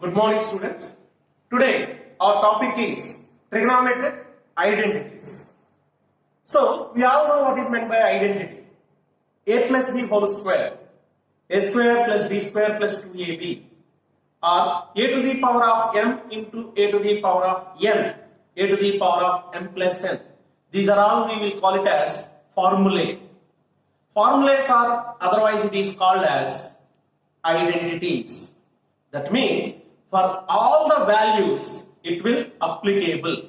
Good morning, students. Today our topic is trigonometric identities. So we all know what is meant by identity. A plus b whole square, a square plus b square plus 2ab, or a to the power of m into a to the power of n, a to the power of m plus n. These are all we will call it as formulae. Formulas are otherwise it is called as identities. That means for all the values it will applicable.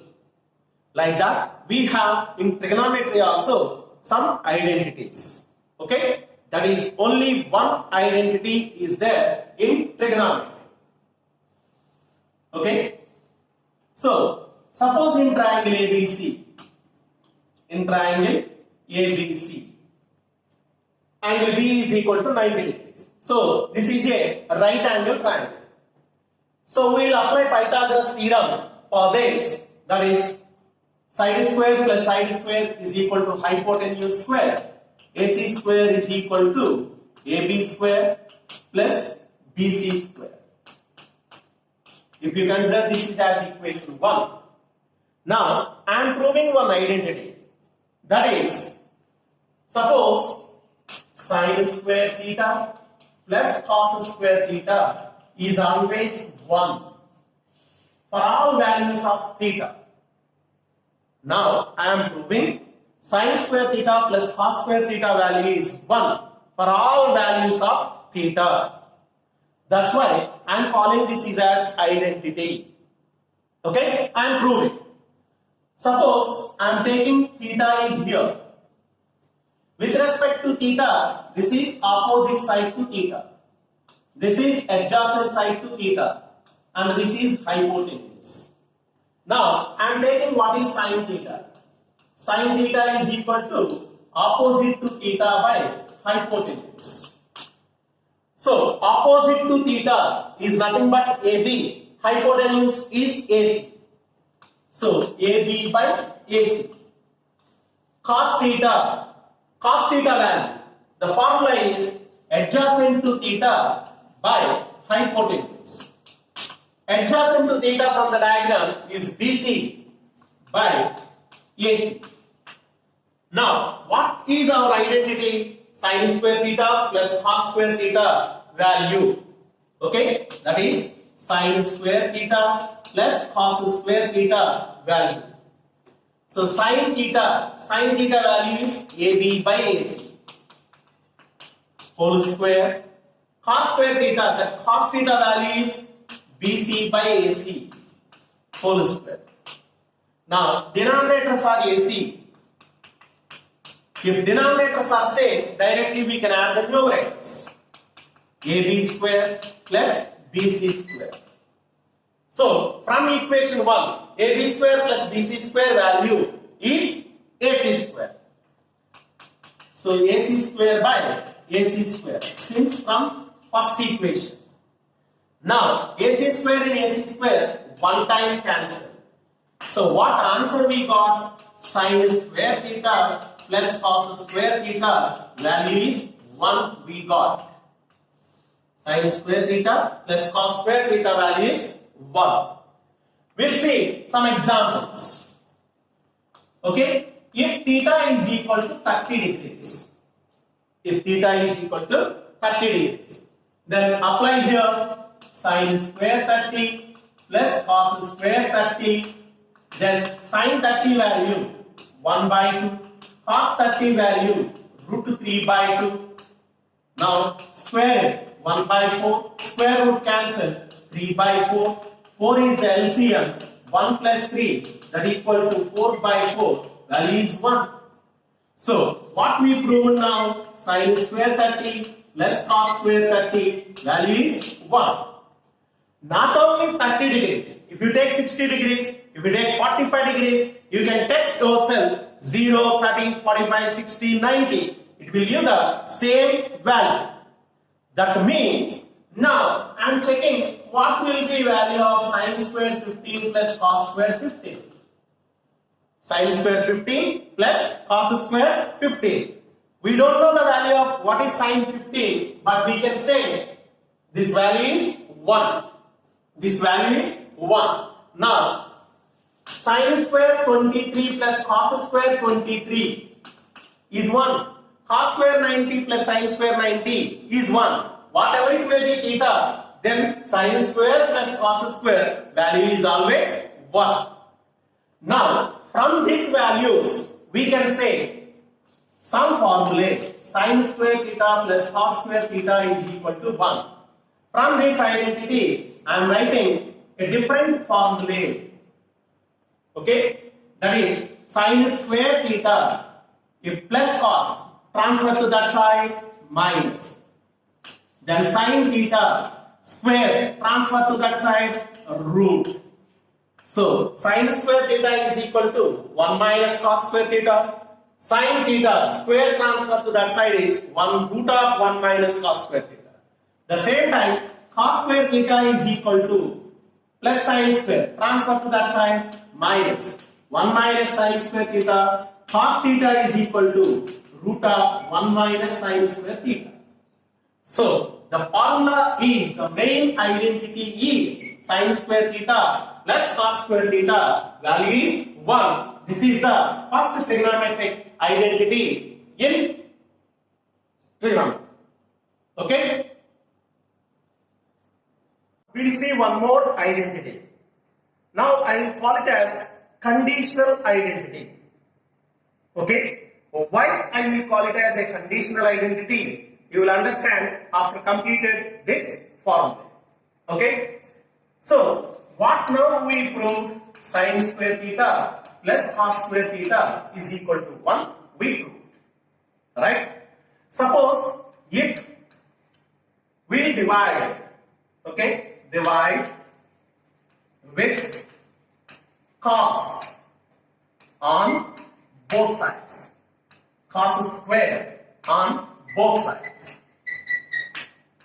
Like that we have in trigonometry also some identities. Okay, that is only one identity is there in trigonometry. Okay, so suppose in triangle ABC, angle B is equal to 90 degrees. So this is a right angle triangle. So we will apply Pythagoras theorem for this, that is side square plus side square is equal to hypotenuse square. AC square is equal to AB square plus BC square. If you consider this is as equation 1. Now I am proving one identity. That is, suppose sin square theta plus cos square theta is always 1 for all values of theta. Now I am proving sin square theta plus cos square theta value is 1 for all values of theta. That's why I am calling this is as identity. Okay, I am proving. Suppose I am taking theta is here. With respect to theta, this is opposite side to theta. This is adjacent side to theta. And this is hypotenuse. Now, I am taking what is sin theta. Sin theta is equal to opposite to theta by hypotenuse. So, opposite to theta is nothing but AB. Hypotenuse is AC. So, AB by AC. Cos theta value. The formula is adjacent to theta by hypotenuse. Adjacent to theta from the diagram is BC by AC. Now, what is our identity? Sin square theta plus cos square theta value. Okay, that is sin square theta plus cos square theta value. So sin theta value is AB by AC whole square. Cos square theta, the cos theta value is BC by AC whole square. Now denominators are AC. If denominators are same, directly we can add the numerators. AB square plus BC square. So from equation 1, AB square plus BC square value is AC square. So AC square by AC square, since from first equation. Now AC square and AC square one time cancel. So what answer we got? Sin square theta plus cos square theta value is 1 we got. Sin square theta plus cos square theta value is 1. We'll see some examples. Okay, if theta is equal to 30 degrees, then apply here sin square 30 plus cos square 30, then sin 30 value 1 by 2, cos 30 value root 3 by 2. Now square 1 by 4, square root cancel, 3 by 4. 4 is the LCM, 1 plus 3 that equal to 4 by 4, value is 1. So what we proved now, sin square 30 plus cos square 30 value is 1. Not only 30 degrees, if you take 60 degrees, if you take 45 degrees, you can test yourself 0, 30, 45, 60, 90. It will give the same value. That means now I am checking what will be value of sin square 15 plus cos square 15. Sin square 15 plus cos square 15. We don't know the value of what is sin 15, but we can say this value is 1. This value is 1. Now, sin square 23 plus cos square 23 is 1. Cos square 90 plus sin square 90 is 1. Whatever it may be theta, then sin square plus cos square value is always 1. Now, from these values, we can say some formulae sin square theta plus cos square theta is equal to 1. From this identity, I am writing a different formulae. Okay, that is sin square theta if plus cos transfer to that side minus. Then sin theta square transfer to that side root. So sin square theta is equal to 1 minus cos square theta. Sin theta square transfer to that side is 1 root of 1 minus cos square theta. The same time cos square theta is equal to plus sin square transfer to that side minus 1 minus sin square theta. Cos theta is equal to root of 1 minus sin square theta. So the formula is, the main identity is sin square theta plus cos square theta value is 1. This is the first trigonometric identity in trigonometry. Okay? We will see one more identity. Now I will call it as conditional identity. Okay? Why I will call it as a conditional identity, you will understand after completed this formula. Okay? So, what now we proved? Sin square theta plus cos square theta is equal to 1. We proved. Right? Suppose if we divide, okay, divide with cos on both sides. Cos square on both sides.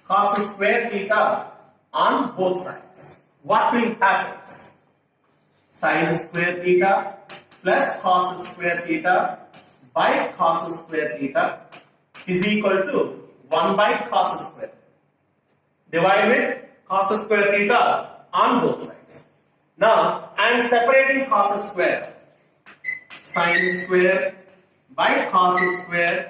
Cos square theta on both sides. What will happen? Sin square theta plus cos square theta by cos square theta is equal to 1 by cos square. Divide with cos square theta on both sides. Now I am separating cos square. Sin square by cos square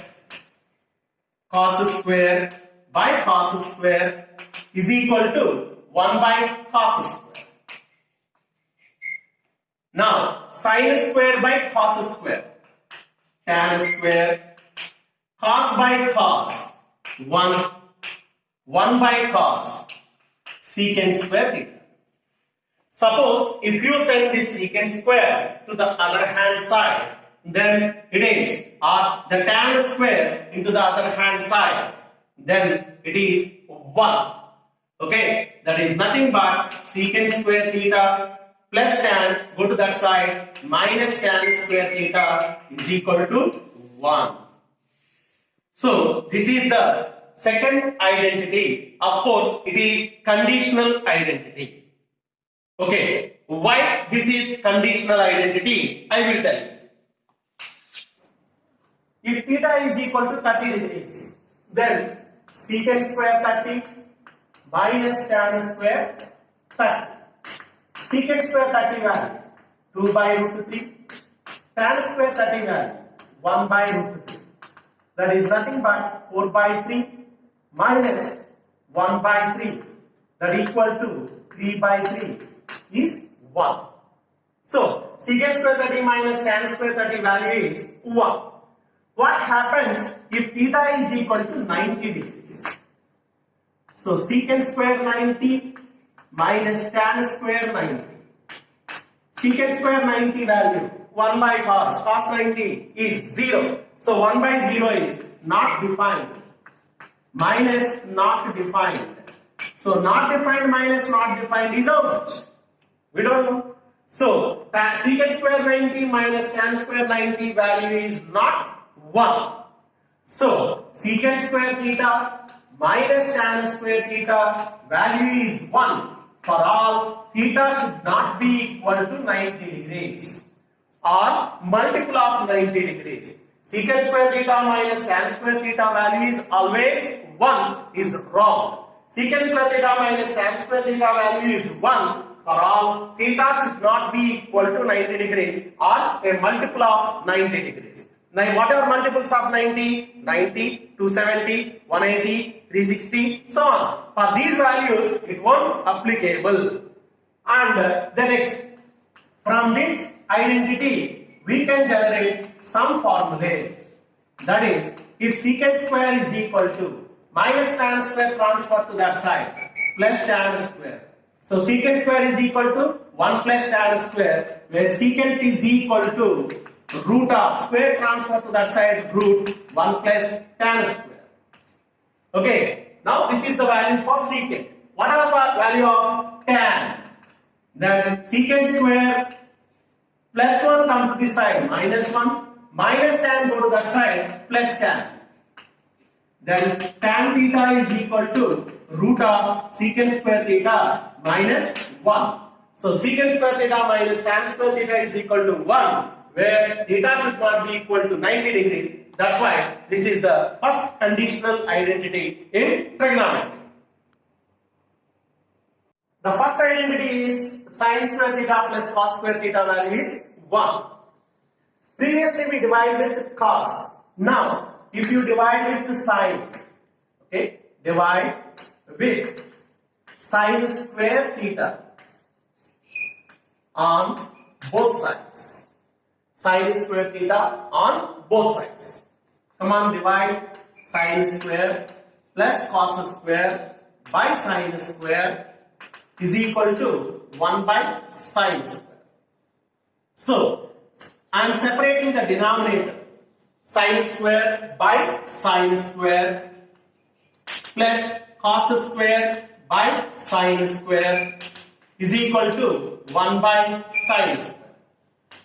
by cos square is equal to 1 by cos square. Now sin square by cos square, tan square, cos by cos, 1 by cos, secant square theta. Suppose if you send this secant square to the other hand side, then it is, or the tan square into the other hand side, then it is 1. Okay, that is nothing but secant square theta plus tan, go to that side, minus tan square theta is equal to 1. So this is the second identity. Of course, it is conditional identity. Okay, why this is conditional identity, I will tell you. If theta is equal to 30 degrees, then secant square 30 minus tan square 30. Secant square 30 value 2 by root 3. Tan square 30 value 1 by root 3. That is nothing but 4 by 3 minus 1 by 3. That equal to 3 by 3 is 1. So secant square 30 minus tan square 30 value is 1. What happens if theta is equal to 90 degrees? So secant square 90 minus tan square 90. Secant square 90 value 1 by cos, cos 90 is 0. So 1 by 0 is not defined. Minus not defined. So not defined minus not defined is how much? We don't know. So secant square 90 minus tan square 90 value is not 1. So secant square theta minus tan square theta value is 1 for all theta should not be equal to 90 degrees or multiple of 90 degrees. Secant square theta minus tan square theta value is always 1 is wrong. secant square theta minus tan square theta value is 1 for all theta should not be equal to 90 degrees or a multiple of 90 degrees. Now whatever multiples of 90, 90, 270, 180, 360, so on. For these values, it won't applicable. And the next, from this identity, we can generate some formulae. That is, if secant square is equal to minus tan square transfer to that side plus tan square. So secant square is equal to 1 plus tan square, where secant is equal to root of square transfer to that side root 1 plus tan square. Okay, now this is the value for secant. What are the value of tan? Then secant square plus 1 come to this side minus 1, minus tan go to that side plus tan. Then tan theta is equal to root of secant square theta minus 1. So secant square theta minus tan square theta is equal to 1, where theta should not be equal to 90 degrees. That's why this is the first conditional identity in trigonometry. The first identity is sin square theta plus cos square theta value is 1. Previously we divide with cos. Now if you divide with the sin, okay, divide with sin square theta on both sides. Sin square theta on both sides. Come on, divide sin square plus cos square by sin square is equal to 1 by sin square. So I am separating the denominator. Sin square by sin square plus cos square by sin square is equal to 1 by sin square.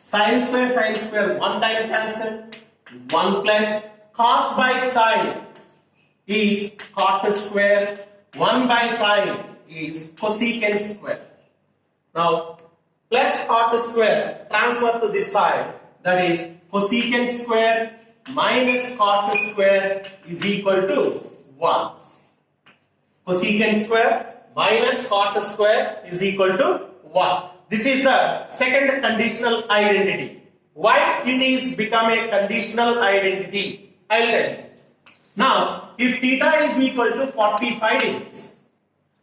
Sin square, 1 time cancel. 1 plus cos by sin is cot square. 1 by sin is cosecant square. Now plus cot square transfer to this side, that is cosecant square minus cot square is equal to 1. Cosecant square minus cot square is equal to 1. This is the second conditional identity. Why it is become a conditional identity? I'll tell you. Now, if theta is equal to 45 degrees,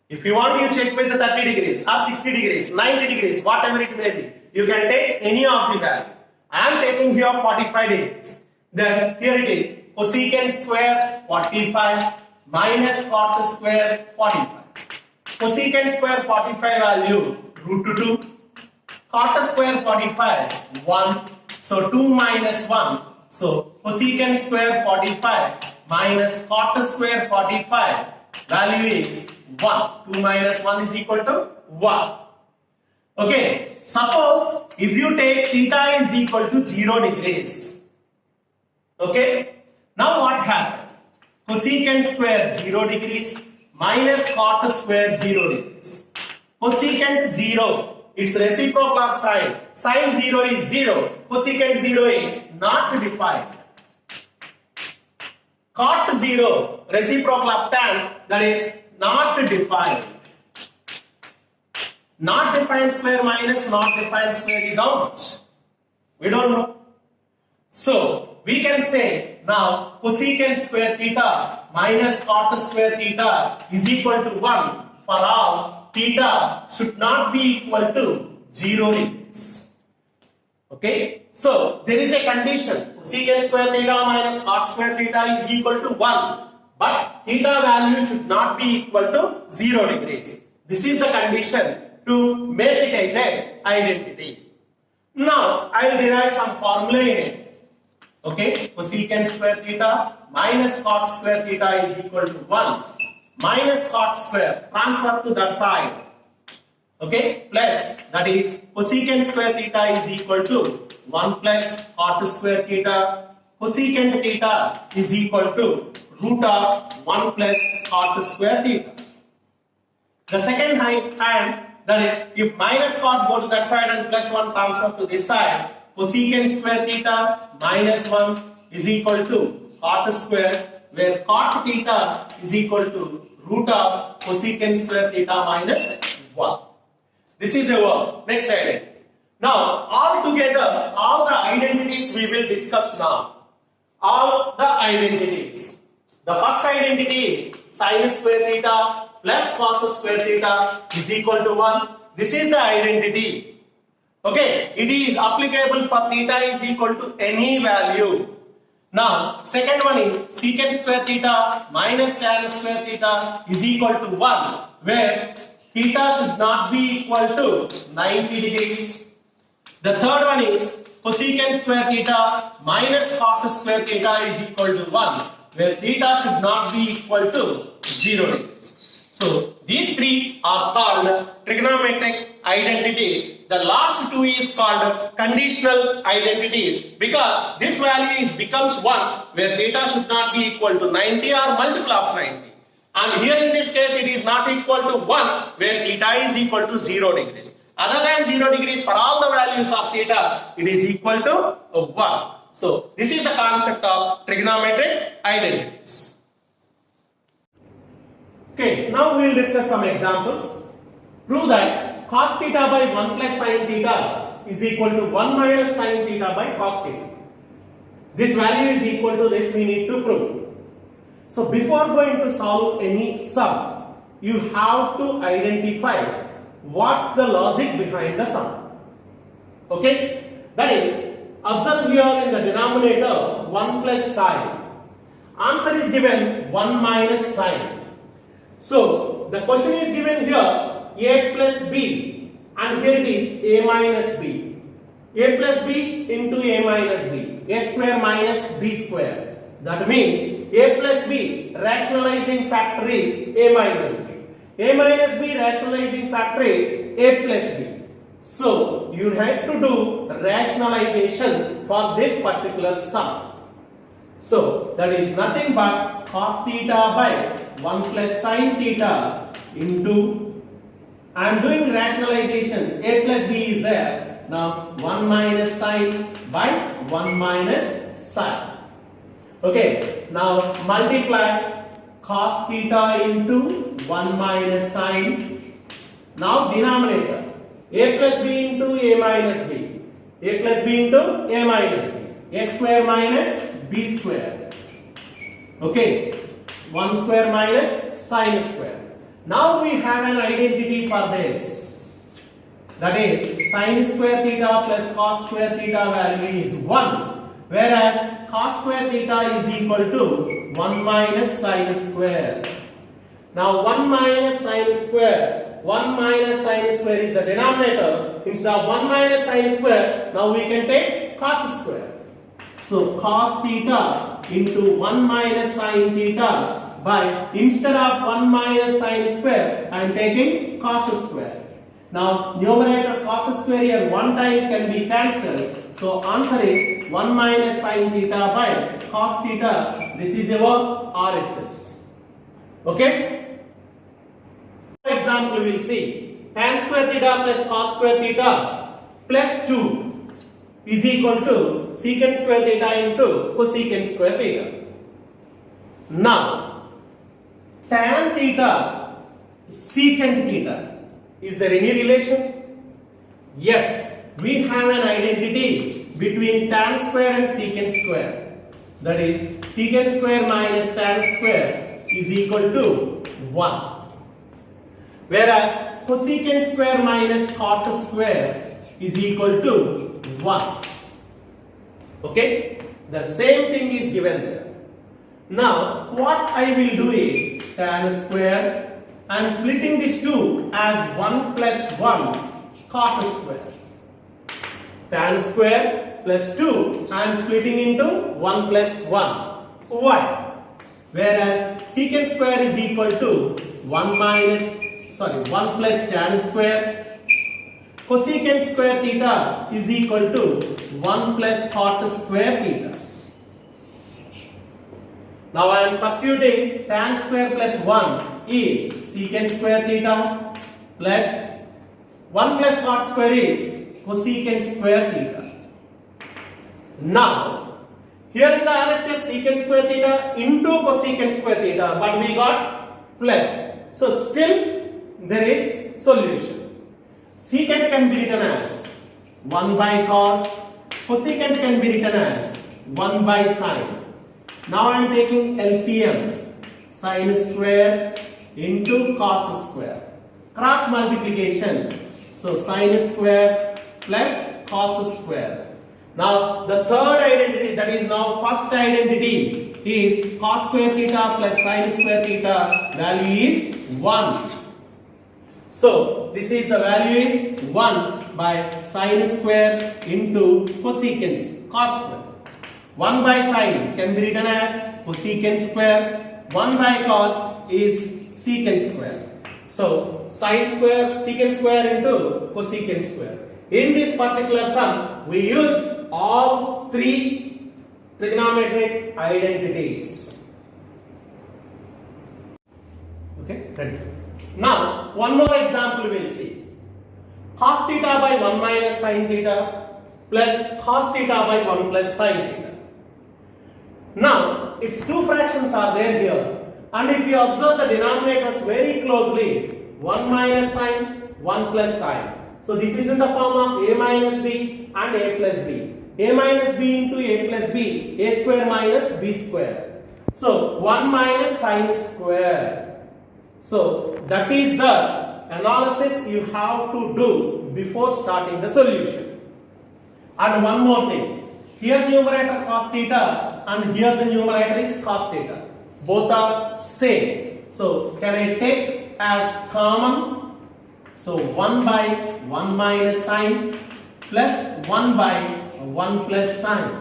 if you want, you check with 30 degrees or 60 degrees, 90 degrees, whatever it may be. You can take any of the value. I am taking here 45 degrees. Then here it is cosecant square 45 minus cot square 45. Cosecant square 45 value root 2. Cot square 45 1. So 2 minus 1. So cosecant square 45 minus cot square 45 value is 1. 2 minus 1 is equal to 1. Okay, suppose if you take theta is equal to 0 degrees. Okay, now what happened? Cosecant square 0 degrees minus cot square 0 degrees. Cosecant 0, its reciprocal of sine. Sine 0 is 0. Cosecant 0 is not defined. Cot 0, reciprocal of tan, that is not defined. Not defined square minus not defined square is how much? We don't know. So we can say now cosecant square theta minus cot square theta is equal to 1 for all theta should not be equal to 0 degrees. Okay, so there is a condition. Cosecant square theta minus cot square theta is equal to 1, but theta value should not be equal to 0 degrees. This is the condition to make it as an identity. Now I will derive some formula in it. Okay, cosecant square theta minus cot square theta is equal to 1 minus cot square transfer to that side. Okay, plus that is cosecant square theta is equal to 1 plus cot square theta. Cosecant theta is equal to root of 1 plus cot square theta. The second hand, that is, if minus cot go to that side and plus 1 transfer to this side, cosecant square theta minus 1 is equal to cot square where cot theta is equal to root of cosecant square theta minus 1. This is our next identity. Now, all together, all the identities we will discuss now. All the identities. The first identity is sin square theta plus cos square theta is equal to 1. This is the identity. Okay, it is applicable for theta is equal to any value. Now, second one is secant square theta minus tan square theta is equal to 1, where theta should not be equal to 90 degrees. The third one is cosecant square theta minus cot square theta is equal to 1, where theta should not be equal to 0 degrees. So, these three are called trigonometric identities. The last two is called conditional identities because this value becomes 1 where theta should not be equal to 90 or multiple of 90. And here in this case it is not equal to 1 where theta is equal to 0 degrees. Other than 0 degrees for all the values of theta it is equal to 1. So this is the concept of trigonometric identities. Okay, now we will discuss some examples. Prove that cos theta by 1 plus sin theta is equal to 1 minus sin theta by cos theta. This value is equal to this we need to prove. So before going to solve any sum, you have to identify what's the logic behind the sum. Okay, that is, observe here in the denominator 1 plus sin. Answer is given 1 minus sin. So the question is given here a plus b and here it is a minus b. A plus b into a minus b. A square minus b square. That means a plus b rationalizing factor is a minus b. A minus b rationalizing factor is a plus b. So you have to do rationalization for this particular sum. So that is nothing but cos theta by 1 plus sin theta into, I am doing rationalization, a plus b is there. Now 1 minus sin by 1 minus sin. Okay, now multiply cos theta into 1 minus sin. Now denominator a plus b into a minus b. A plus b into a minus b. A square minus b square. Okay, 1 square minus sin square. Now we have an identity for this. That is sin square theta plus cos square theta value is 1, whereas cos square theta is equal to 1 minus sin square. Now 1 minus sin square, 1 minus sin square is the denominator. Instead of 1 minus sin square, now we can take cos square. So cos theta into 1 minus sin theta by, instead of 1 minus sin square, I am taking cos square. Now numerator cos square here one time can be cancelled. So answer is 1 minus sin theta by cos theta. This is our RHS. Okay? For example, we will see tan square theta plus cos square theta plus 2 is equal to secant square theta into cosecant square theta. Now, tan theta, secant theta. Is there any relation? Yes, we have an identity between tan square and secant square. That is, secant square minus tan square is equal to 1. Whereas, cosecant square minus cot square is equal to 1. Okay, the same thing is given there. Now, what I will do is tan square. I am splitting this 2 as 1 plus 1 cot square. Tan square plus 2 I am splitting into 1 plus 1. Why? Whereas secant square is equal to 1 plus tan square. Cosecant square theta is equal to 1 plus cot square theta. Now I am substituting tan square plus 1 is secant square theta plus 1 plus cot square is cosecant square theta. Now Here in the RHS secant square theta into cosecant square theta, but we got plus. So still there is solution. Secant can be written as 1 by cos, cosecant can be written as 1 by sine. Now I am taking LCM, sine square into cos square. Cross multiplication. So sine square plus cos square. Now the third identity, that is now first identity, is cos square theta plus sine square theta. Value is 1. So this is the value is 1 by sine square into cosecant cos square. 1 by sine can be written as cosecant square. 1 by cos is secant square. So sine square, secant square into cosecant square. In this particular sum, we used all three trigonometric identities. Okay, ready. Now, one more example we will see. Cos theta by 1 minus sin theta plus cos theta by 1 plus sin theta. Now, its two fractions are there here. And if you observe the denominators very closely, 1 minus sin, 1 plus sin. So this is in the form of a minus b and a plus b. A minus b into a plus b, a square minus b square. So 1 minus sin square. So that is the analysis you have to do before starting the solution. And one more thing. Here numerator cos theta and here the numerator is cos theta. Both are same. So can I take as common? So 1 by 1 minus sin plus 1 by 1 plus sin.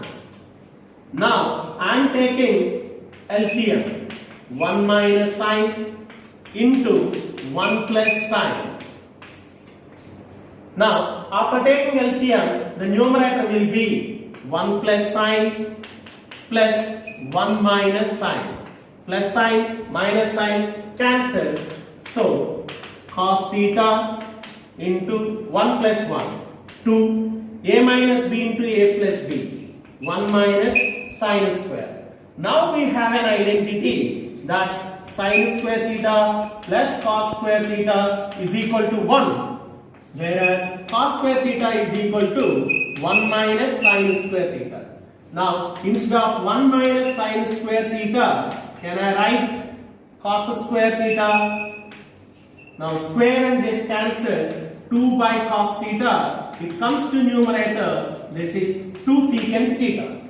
Now I am taking LCM. 1 minus sin into 1 plus sin. Now after taking LCM, the numerator will be 1 plus sin plus 1 minus sin. Plus sin minus sin cancel. So cos theta into 1 plus 1, 2, a minus b into a plus b, 1 minus sin square. Now we have an identity that sin square theta plus cos square theta is equal to 1, whereas cos square theta is equal to 1 minus sin square theta. Now instead of 1 minus sin square theta, can I write cos square theta? Now square and this cancel, 2 by cos theta, it comes to numerator, this is 2 secant theta.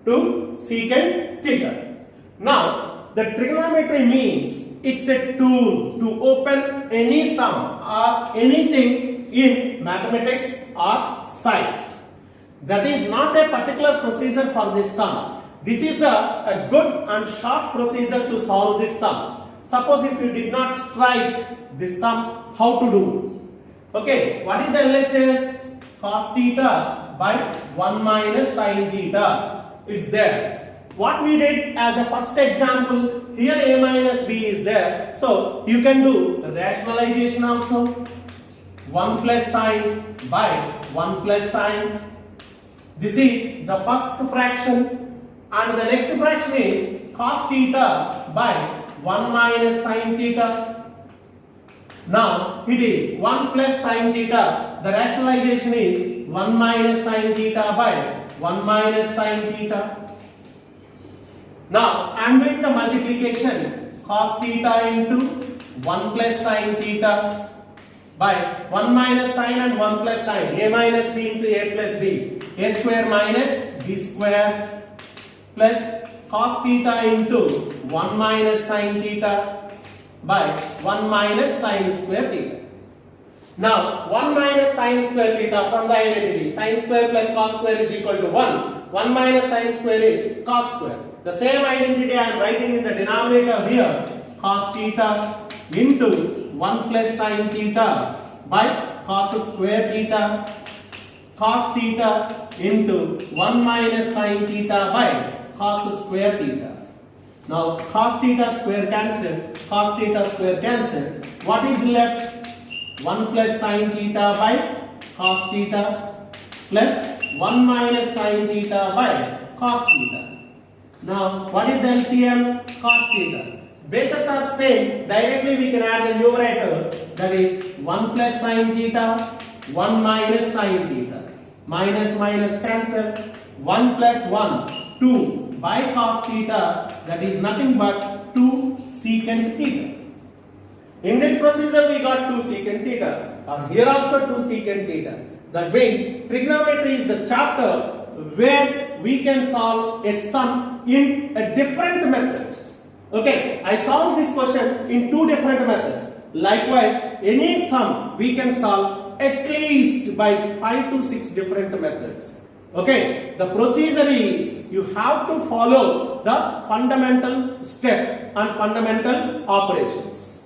2 secant theta. Now the trigonometry means it's a tool to open any sum or anything in mathematics or science. That is not a particular procedure for this sum. This is a good and short procedure to solve this sum. Suppose if you did not strike this sum, how to do? Okay, what is the LHS? Cos theta by 1 minus sin theta. It's there. What we did as a first example, here a minus b is there. So you can do rationalization also. 1 plus sin by 1 plus sin. This is the first fraction. And the next fraction is cos theta by 1 minus sin theta. Now it is 1 plus sin theta. The rationalization is 1 minus sin theta by 1 minus sin theta. Now I am doing the multiplication. Cos theta into 1 plus sin theta by 1 minus sin and 1 plus sin. A minus b into a plus b. A square minus b square plus cos theta into 1 minus sin theta by 1 minus sin square theta. Now 1 minus sin square theta from the identity, sin square plus cos square is equal to 1. 1 minus sin square is cos square. The same identity I am writing in the denominator here, cos theta into 1 plus sin theta by cos square theta, cos theta into 1 minus sin theta by cos square theta. Now cos theta square cancel, cos theta square cancel. What is left? 1 plus sin theta by cos theta plus 1 minus sin theta by cos theta. Now, what is the LCM? Cos theta. Bases are same. Directly we can add the numerators. That is 1 plus sin theta, 1 minus sin theta. Minus minus cancel. 1 plus 1, 2 by cos theta. That is nothing but 2 secant theta. In this procedure we got 2 secant theta. Here also 2 secant theta. That means trigonometry is the chapter where we can solve a sum in a different methods. Okay, I solved this question in 2 different methods. Likewise, any sum we can solve at least by 5 to 6 different methods. Okay, the procedure is you have to follow the fundamental steps and fundamental operations.